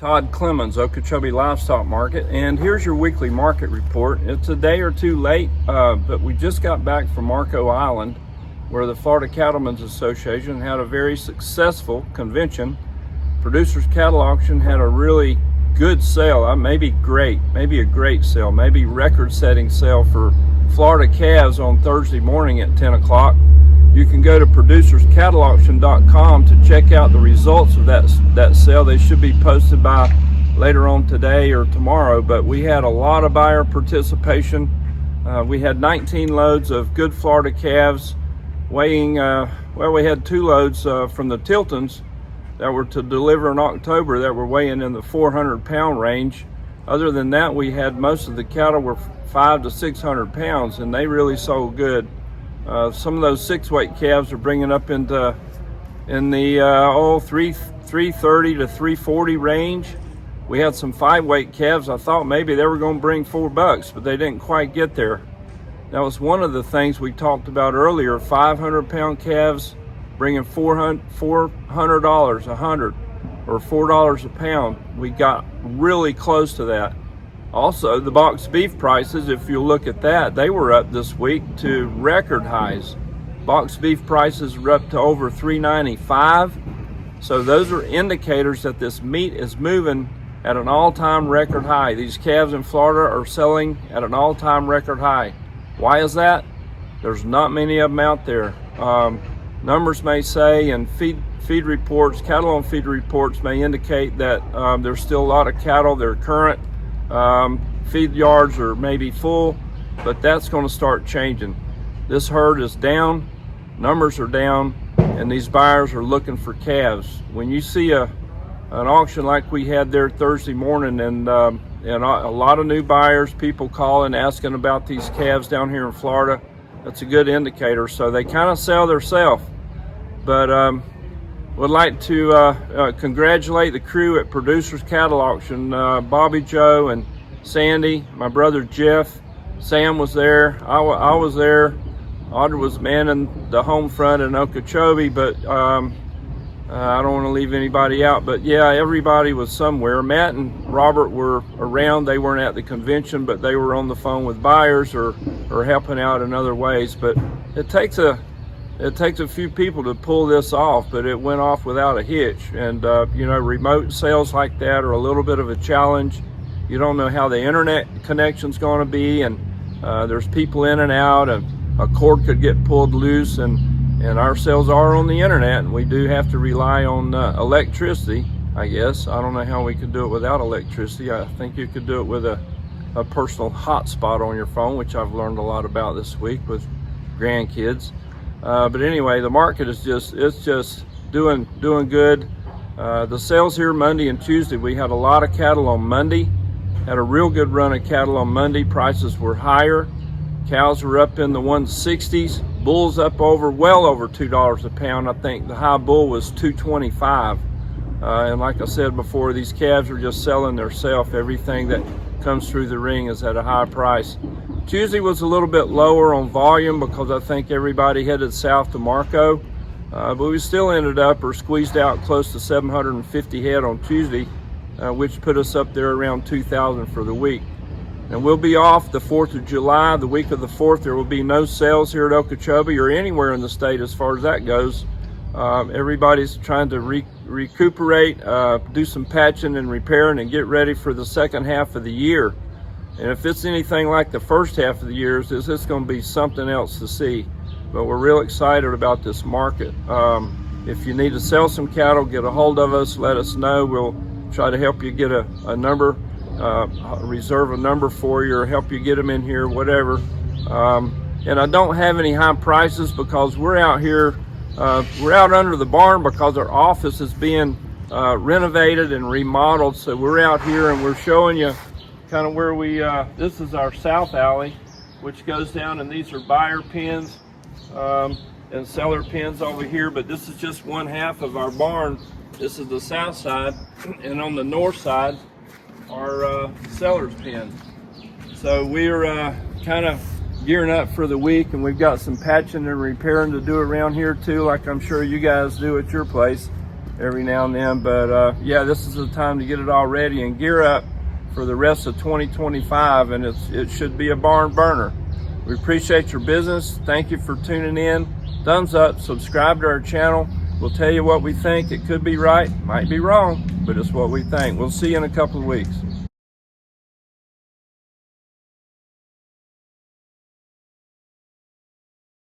Todd Clemens, Okeechobee Livestock Market, and here's your weekly market report. It's a day or two late, but we just got back from Marco Island, where the Florida Cattlemen's Association had a very successful convention. Producers Cattle Auction had a really good sale, maybe a great sale, maybe record-setting sale for Florida calves on Thursday morning at 10 o'clock. You can go to producerscattleauction.com to check out the results of that sale. They should be posted by later on today or tomorrow, but we had a lot of buyer participation. We had 19 loads of good Florida calves weighing, we had 2 loads from the Tiltons that were to deliver in October that were weighing in the 400-pound range. Other than that, we had most of the cattle were 500 to 600 pounds, and they really sold good. Some of those 6-weight calves are bringing up in the 330 to 340 range. We had some 5-weight calves. I thought maybe they were going to bring $4, but they didn't quite get there. That was one of the things we talked about earlier. 500-pound calves bringing $100 or $4 a pound. We got really close to that. Also, the boxed beef prices, if you look at that, they were up this week to record highs. Boxed beef prices are up to over $3.95. So those are indicators that this meat is moving at an all-time record high. These calves in Florida are selling at an all-time record high. Why is that? There's not many of them out there. Numbers may say, and feed reports, cattle on feed reports may indicate that there's still a lot of cattle. Their current feed yards are maybe full, but that's going to start changing. This herd is down, numbers are down, and these buyers are looking for calves. When you see an auction like we had there Thursday morning, and a lot of new buyers, people calling, asking about these calves down here in Florida, that's a good indicator. So they kind of sell themselves. But would like to congratulate the crew at Producers Cattle Auction, Bobby Joe and Sandy, my brother Jeff. Sam was there, I was there. Audra was manning the home front in Okeechobee, but I don't want to leave anybody out. But yeah, everybody was somewhere. Matt and Robert were around. They weren't at the convention, but they were on the phone with buyers or helping out in other ways. But it takes a few people to pull this off, but it went off without a hitch. And remote sales like that are a little bit of a challenge. You don't know how the internet connection's going to be, and there's people in and out, and a cord could get pulled loose, and our sales are on the internet, and we do have to rely on electricity, I guess. I don't know how we could do it without electricity. I think you could do it with a personal hotspot on your phone, which I've learned a lot about this week with grandkids. But anyway, the market is just doing good. The sales here Monday and Tuesday, we had a lot of cattle on Monday. Had a real good run of cattle on Monday. Prices were higher. Cows were up in the 160s. Bulls up well over $2 a pound. I think the high bull was $2.25. And like I said before, these calves are just selling themselves. Everything that comes through the ring is at a high price. Tuesday was a little bit lower on volume because I think everybody headed south to Marco. But we still ended up or squeezed out close to 750 head on Tuesday, which put us up there around 2,000 for the week. And we'll be off the 4th of July. The week of the 4th, there will be no sales here at Okeechobee or anywhere in the state as far as that goes. Everybody's trying to recuperate, do some patching and repairing, and get ready for the second half of the year. And if it's anything like the first half of the year, it's going to be something else to see. But we're real excited about this market. If you need to sell some cattle, get a hold of us, let us know. We'll try to help you get a number, reserve a number for you, or help you get them in here, whatever. And I don't have any high prices because we're out here, we're out under the barn because our office is being renovated and remodeled. So we're out here and we're showing you kind of where we, this is our south alley, which goes down, and these are buyer pens and seller pens over here, but this is just one half of our barn. This is the south side, and on the north side are seller's pens. So we're kind of gearing up for the week, and we've got some patching and repairing to do around here too, like I'm sure you guys do at your place. every now and then. But yeah, this is the time to get it all ready and gear up for the rest of 2025, and it should be a barn burner. We appreciate your business. Thank you for tuning in. Thumbs up, subscribe to our channel. We'll tell you what we think. It could be right, might be wrong, but it's what we think. We'll see you in a couple of weeks.